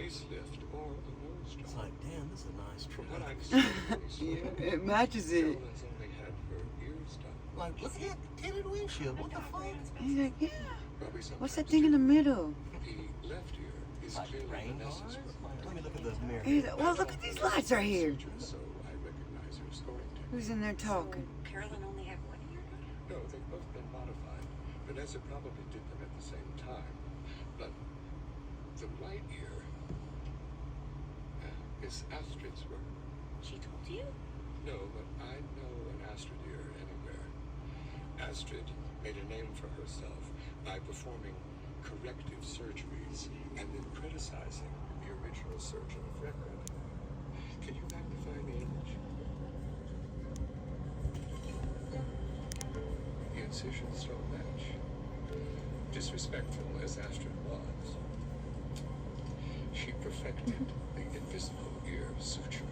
facelift or a nose job. It's like, damn, this is a nice From trim. what I've seen, Yeah, it matches it. Caroline's only had her ears done. Like, look at that tinted windshield. What the fuck? He's like, yeah. Probably What's that sometimes thing in the middle? the left ear is Like clearly rain cars? Vanessa's work. Let me look at the mirror. He's like, well, look at these lights right here. So I recognize her scoring technique. Who's in there talking? Carolyn only had one ear? No, they've both been modified. Vanessa probably did them at the same time. But the right ear is Astrid's work. She told you? No, but I know an Astrid ear anywhere. Astrid made a name for herself by performing corrective surgeries and then criticizing the original surgeon of record. Can you magnify the image? The incisions don't match. Disrespectful as Astrid was, she perfected the invisible ear suture.